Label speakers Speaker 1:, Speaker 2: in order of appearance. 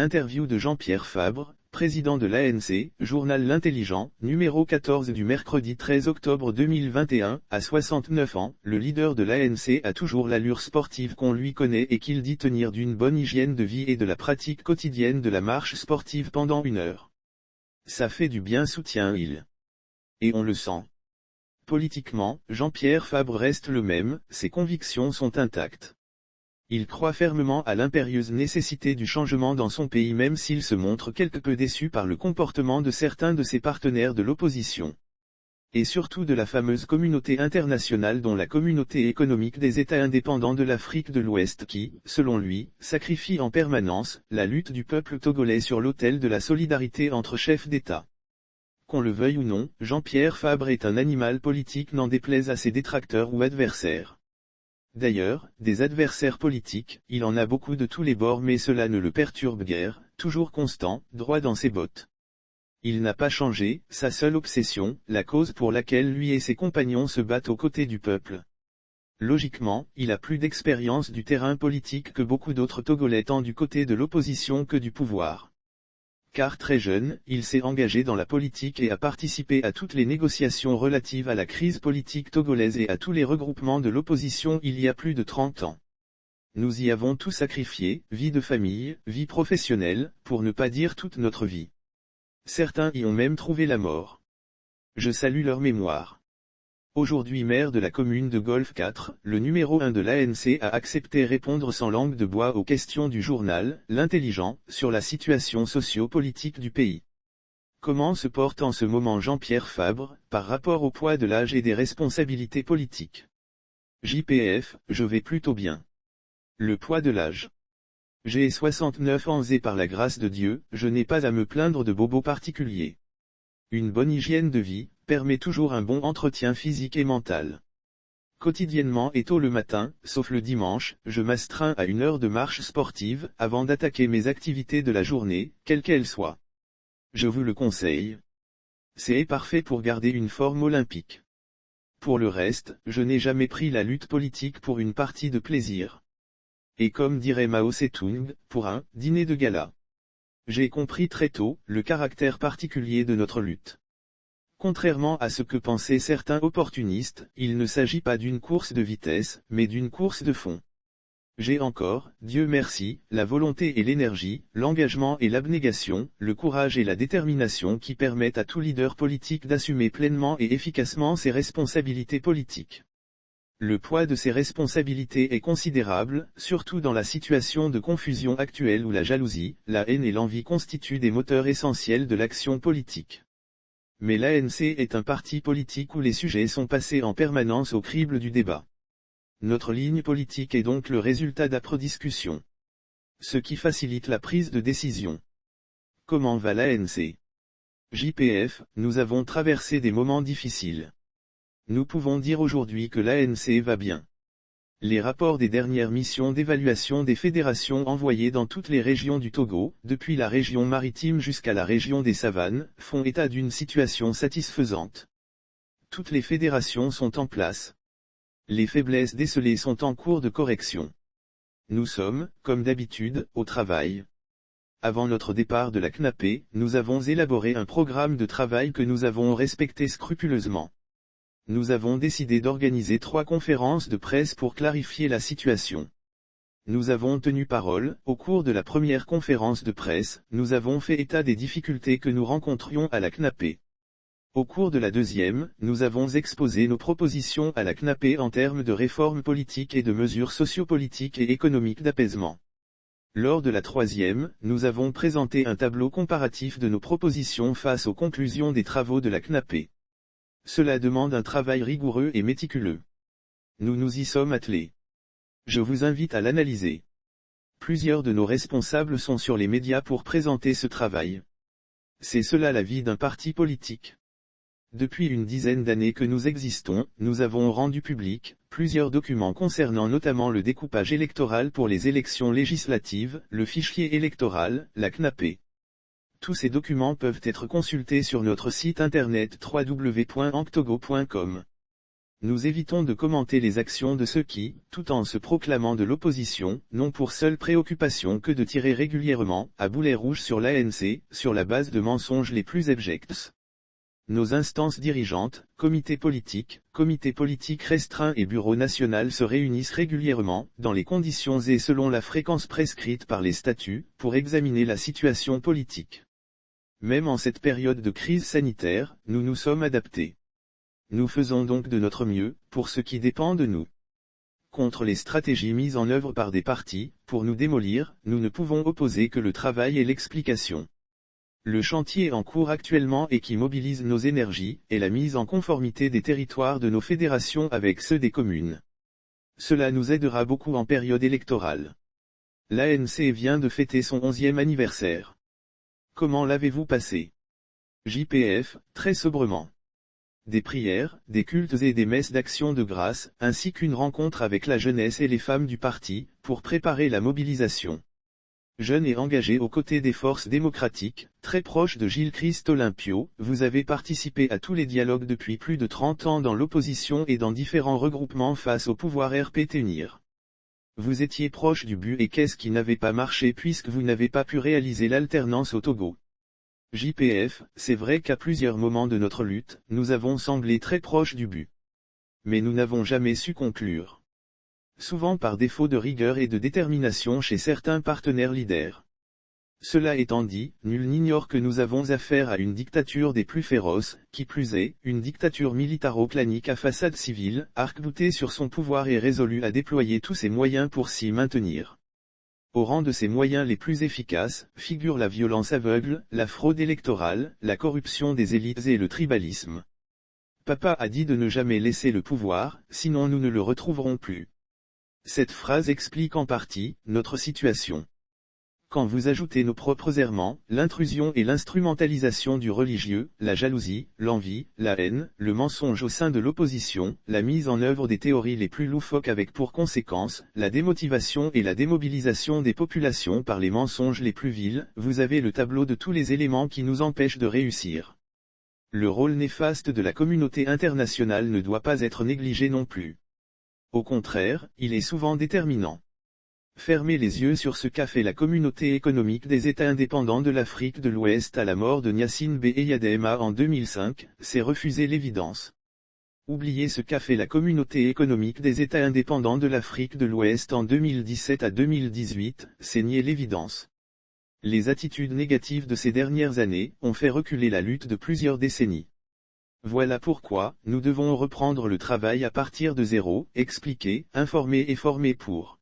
Speaker 1: Interview de Jean-Pierre Fabre, président de l'ANC, journal L'Intelligent, numéro 14 du mercredi 13 octobre 2021, à 69 ans, le leader de l'ANC a toujours l'allure sportive qu'on lui connaît et qu'il dit tenir d'une bonne hygiène de vie et de la pratique quotidienne de la marche sportive pendant 1 heure. Ça fait du bien, soutient-il. Et on le sent. Politiquement, Jean-Pierre Fabre reste le même, ses convictions sont intactes. Il croit fermement à l'impérieuse nécessité du changement dans son pays même s'il se montre quelque peu déçu par le comportement de certains de ses partenaires de l'opposition. Et surtout de la fameuse communauté internationale dont la communauté économique des États indépendants de l'Afrique de l'Ouest qui, selon lui, sacrifie en permanence la lutte du peuple togolais sur l'autel de la solidarité entre chefs d'État. Qu'on le veuille ou non, Jean-Pierre Fabre est un animal politique, n'en déplaise à ses détracteurs ou adversaires. D'ailleurs, des adversaires politiques, il en a beaucoup de tous les bords, mais cela ne le perturbe guère, toujours constant, droit dans ses bottes. Il n'a pas changé, sa seule obsession, la cause pour laquelle lui et ses compagnons se battent aux côtés du peuple. Logiquement, il a plus d'expérience du terrain politique que beaucoup d'autres Togolais, tant du côté de l'opposition que du pouvoir. Car très jeune, il s'est engagé dans la politique et a participé à toutes les négociations relatives à la crise politique togolaise et à tous les regroupements de l'opposition il y a plus de 30 ans. Nous y avons tout sacrifié, vie de famille, vie professionnelle, pour ne pas dire toute notre vie. Certains y ont même trouvé la mort. Je salue leur mémoire. Aujourd'hui maire de la commune de Golfe 4, le numéro 1 de l'ANC a accepté répondre sans langue de bois aux questions du journal, L'Intelligent, sur la situation socio-politique du pays. Comment se porte en ce moment Jean-Pierre Fabre, par rapport au poids de l'âge et des responsabilités politiques? JPF, je vais plutôt bien. Le poids de l'âge. J'ai 69 ans et par la grâce de Dieu, je n'ai pas à me plaindre de bobos particuliers. Une bonne hygiène de vie permet toujours un bon entretien physique et mental. Quotidiennement et tôt le matin, sauf le dimanche, je m'astreins à 1 heure de marche sportive, avant d'attaquer mes activités de la journée, quelles qu'elles soient. Je vous le conseille. C'est parfait pour garder une forme olympique. Pour le reste, je n'ai jamais pris la lutte politique pour une partie de plaisir. Et comme dirait Mao Tse-tung, pour un dîner de gala. J'ai compris très tôt le caractère particulier de notre lutte. Contrairement à ce que pensaient certains opportunistes, il ne s'agit pas d'une course de vitesse, mais d'une course de fond. J'ai encore, Dieu merci, la volonté et l'énergie, l'engagement et l'abnégation, le courage et la détermination qui permettent à tout leader politique d'assumer pleinement et efficacement ses responsabilités politiques. Le poids de ces responsabilités est considérable, surtout dans la situation de confusion actuelle où la jalousie, la haine et l'envie constituent des moteurs essentiels de l'action politique. Mais l'ANC est un parti politique où les sujets sont passés en permanence au crible du débat. Notre ligne politique est donc le résultat d'âpres discussions. Ce qui facilite la prise de décision. Comment va l'ANC? JPF, nous avons traversé des moments difficiles. Nous pouvons dire aujourd'hui que l'ANC va bien. Les rapports des dernières missions d'évaluation des fédérations envoyées dans toutes les régions du Togo, depuis la région maritime jusqu'à la région des savanes, font état d'une situation satisfaisante. Toutes les fédérations sont en place. Les faiblesses décelées sont en cours de correction. Nous sommes, comme d'habitude, au travail. Avant notre départ de la CNAP, nous avons élaboré un programme de travail que nous avons respecté scrupuleusement. Nous avons décidé d'organiser 3 conférences de presse pour clarifier la situation. Nous avons tenu parole, au cours de la première conférence de presse, nous avons fait état des difficultés que nous rencontrions à la CNAP. Au cours de la deuxième, nous avons exposé nos propositions à la CNAP en termes de réformes politiques et de mesures sociopolitiques et économiques d'apaisement. Lors de la troisième, nous avons présenté un tableau comparatif de nos propositions face aux conclusions des travaux de la CNAP. Cela demande un travail rigoureux et méticuleux. Nous nous y sommes attelés. Je vous invite à l'analyser. Plusieurs de nos responsables sont sur les médias pour présenter ce travail. C'est cela la vie d'un parti politique. Depuis une dizaine d'années que nous existons, nous avons rendu public plusieurs documents concernant notamment le découpage électoral pour les élections législatives, le fichier électoral, la CNAP. Tous ces documents peuvent être consultés sur notre site internet www.anctogo.com. Nous évitons de commenter les actions de ceux qui, tout en se proclamant de l'opposition, n'ont pour seule préoccupation que de tirer régulièrement, à boulet rouge sur l'ANC, sur la base de mensonges les plus abjects. Nos instances dirigeantes, comités politiques restreints et bureau national se réunissent régulièrement, dans les conditions et selon la fréquence prescrite par les statuts, pour examiner la situation politique. Même en cette période de crise sanitaire, nous nous sommes adaptés. Nous faisons donc de notre mieux, pour ce qui dépend de nous. Contre les stratégies mises en œuvre par des partis, pour nous démolir, nous ne pouvons opposer que le travail et l'explication. Le chantier en cours actuellement et qui mobilise nos énergies, est la mise en conformité des territoires de nos fédérations avec ceux des communes. Cela nous aidera beaucoup en période électorale. L'ANC vient de fêter son 11e anniversaire. Comment l'avez-vous passé? JPF, très sobrement. Des prières, des cultes et des messes d'action de grâce, ainsi qu'une rencontre avec la jeunesse et les femmes du parti, pour préparer la mobilisation. Jeune et engagé aux côtés des forces démocratiques, très proche de Gilles Christ Olympio, vous avez participé à tous les dialogues depuis plus de 30 ans dans l'opposition et dans différents regroupements face au pouvoir RP-Tenir. Vous étiez proche du but et qu'est-ce qui n'avait pas marché puisque vous n'avez pas pu réaliser l'alternance au Togo? JPF, c'est vrai qu'à plusieurs moments de notre lutte, nous avons semblé très proches du but. Mais nous n'avons jamais su conclure. Souvent par défaut de rigueur et de détermination chez certains partenaires leaders. Cela étant dit, nul n'ignore que nous avons affaire à une dictature des plus féroces, qui plus est, une dictature militaro-clanique à façade civile, arc-boutée sur son pouvoir et résolue à déployer tous ses moyens pour s'y maintenir. Au rang de ces moyens les plus efficaces, figurent la violence aveugle, la fraude électorale, la corruption des élites et le tribalisme. Papa a dit de ne jamais laisser le pouvoir, sinon nous ne le retrouverons plus. Cette phrase explique en partie notre situation. Quand vous ajoutez nos propres errements, l'intrusion et l'instrumentalisation du religieux, la jalousie, l'envie, la haine, le mensonge au sein de l'opposition, la mise en œuvre des théories les plus loufoques avec pour conséquence, la démotivation et la démobilisation des populations par les mensonges les plus vils, vous avez le tableau de tous les éléments qui nous empêchent de réussir. Le rôle néfaste de la communauté internationale ne doit pas être négligé non plus. Au contraire, il est souvent déterminant. Fermer les yeux sur ce qu'a fait la communauté économique des États indépendants de l'Afrique de l'Ouest à la mort de Gnassingbé Eyadema en 2005, c'est refuser l'évidence. Oublier ce qu'a fait la communauté économique des États indépendants de l'Afrique de l'Ouest en 2017 à 2018, c'est nier l'évidence. Les attitudes négatives de ces dernières années ont fait reculer la lutte de plusieurs décennies. Voilà pourquoi, nous devons reprendre le travail à partir de zéro, expliquer, informer et former pour